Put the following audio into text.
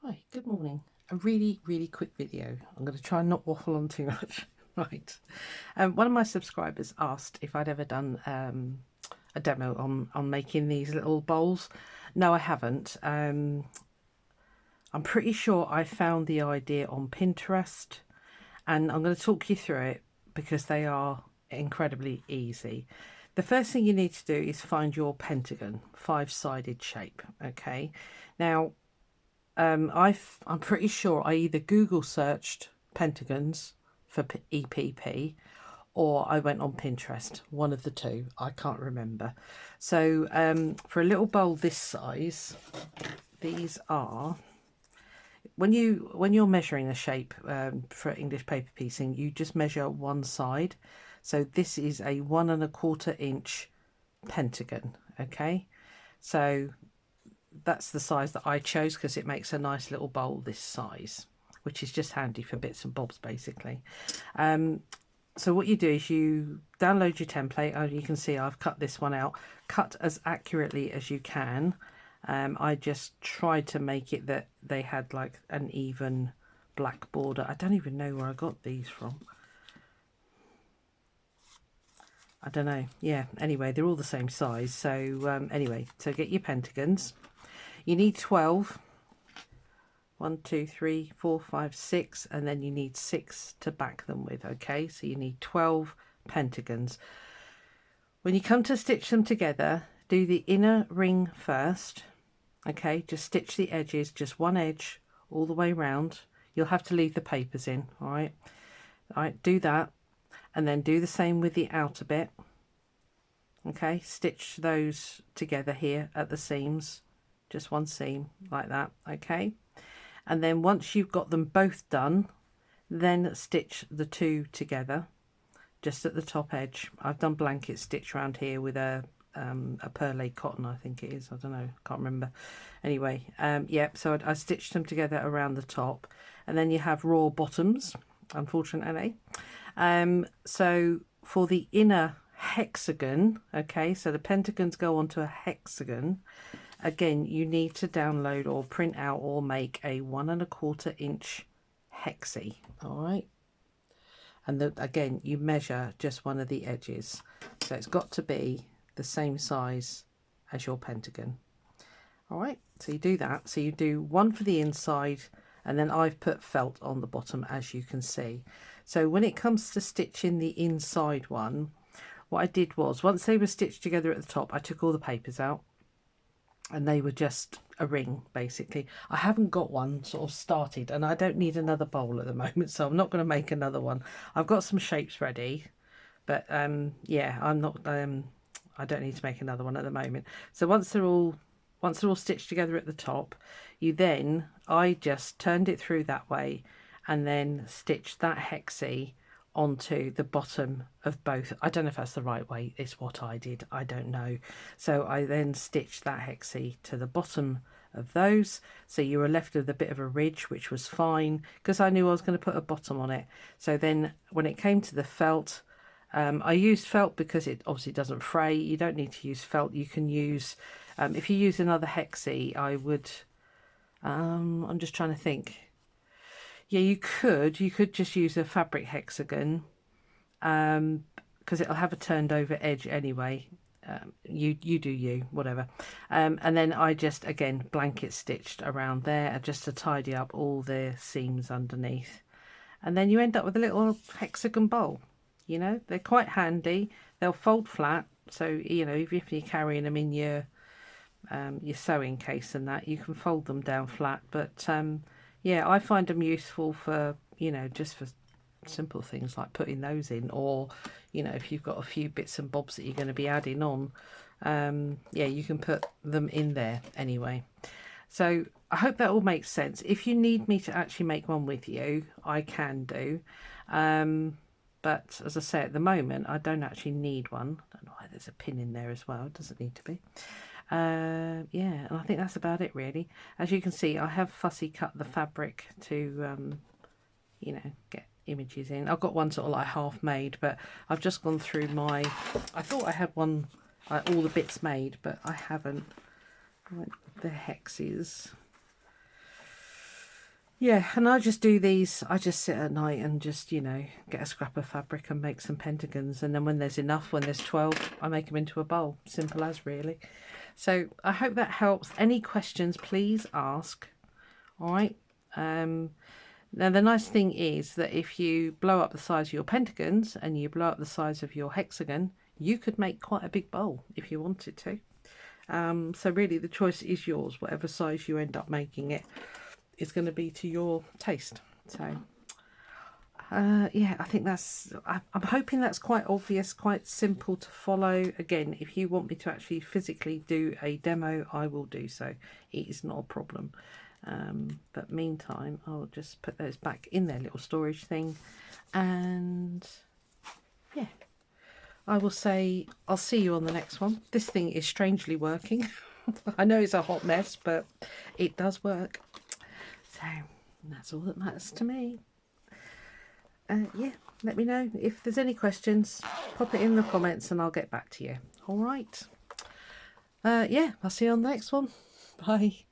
Hi, good morning. A really quick video. I'm going to try and not waffle on too much. Right. One of my subscribers asked if I'd ever done a demo on making these little bowls. No, I haven't. I'm pretty sure I found the idea on Pinterest, and I'm going to talk you through it because they are incredibly easy. The first thing you need to do is find your pentagon, 5-sided shape. Okay. Now, I'm pretty sure I either Google searched pentagons for EPP or I went on Pinterest, one of the two. I can't remember. So for a little bowl this size, these are, when you're measuring a shape for English paper piecing, you just measure one side. So this is a 1 1/4 inch pentagon. Okay, so that's the size that I chose because it makes a nice little bowl this size, which is just handy for bits and bobs basically. So what you do is you download your template. As you can see, I've cut this one out, cut as accurately as you can. I just tried to make it that they had like an even black border. I don't even know where I got these from. I don't know. Yeah, anyway, they're all the same size. So anyway, so get your pentagons. You need 12. 1, 2, 3, 4, 5, 6, and then you need 6 to back them with. Okay, so you need 12 pentagons. When you come to stitch them together, do the inner ring first. Okay, just stitch the edges, just one edge all the way round. You'll have to leave the papers in. All right, do that, and then do the same with the outer bit. Okay, stitch those together here at the seams, just one seam like that. Okay, and then once you've got them both done, then stitch the two together just at the top edge. I've done blanket stitch around here with a perlé cotton, I think it is. I don't know, can't remember. Anyway, yep, so I stitched them together around the top, and then you have raw bottoms, unfortunately. So for the inner hexagon, okay, so the pentagons go onto a hexagon. Again, you need to download or print out or make a 1 1/4 inch hexie. All right, and again, you measure just one of the edges, so it's got to be the same size as your pentagon. All right, so you do that. So you do one for the inside, and then I've put felt on the bottom, as you can see. So when it comes to stitching the inside one, what I did was, once they were stitched together at the top, I took all the papers out, and they were just a ring basically. I haven't got one sort of started, and I don't need another bowl at the moment, so I'm not going to make another one. I've got some shapes ready, but yeah, I'm not I don't need to make another one at the moment. So once they're all stitched together at the top, I just turned it through that way and then stitched that hexie onto the bottom of both. I don't know if that's the right way. It's what I did. I don't know. So I then stitched that hexie to the bottom of those, so you were left with a bit of a ridge, which was fine because I knew I was going to put a bottom on it. So then when it came to the felt, I used felt because it obviously doesn't fray. You don't need to use felt. You can use, if you use another hexie, I would, I'm just trying to think. Yeah, you could just use a fabric hexagon, because it'll have a turned over edge anyway. You do you, whatever. And then I just, again, blanket stitched around there just to tidy up all the seams underneath. And then you end up with a little hexagon bowl. You know, they're quite handy. They'll fold flat, so you know, even if you're carrying them in your sewing case and that, you can fold them down flat. But yeah, I find them useful for, you know, just for simple things like putting those in, or you know, if you've got a few bits and bobs that you're going to be adding on, yeah, you can put them in there anyway. So I hope that all makes sense. If you need me to actually make one with you, I can do. But as I say, at the moment, I don't actually need one. I don't know why there's a pin in there as well. It doesn't need to be. Yeah, and I think that's about it really. As you can see, I have fussy cut the fabric to, you know, get images in. I've got one sort of like half made, but I've just gone through my, I thought I had one, all the bits made, but I haven't. I went with the hexes. Yeah, and I just do these, I just sit at night and just, you know, get a scrap of fabric and make some pentagons, and then when there's enough, when there's 12, I make them into a bowl. Simple as, really. So I hope that helps. Any questions, please ask. All right. Now the nice thing is that if you blow up the size of your pentagons and you blow up the size of your hexagon, you could make quite a big bowl if you wanted to. So really the choice is yours. Whatever size you end up making it is going to be to your taste. So yeah, I think that's, I'm hoping that's quite obvious, quite simple to follow. Again, if you want me to actually physically do a demo, I will do so. It is not a problem. But meantime, I'll just put those back in their little storage thing, and yeah, I will say I'll see you on the next one. This thing is strangely working. I know it's a hot mess, but it does work. So that's all that matters to me. Yeah, let me know if there's any questions. Pop it in the comments and I'll get back to you. All right. Yeah, I'll see you on the next one. Bye.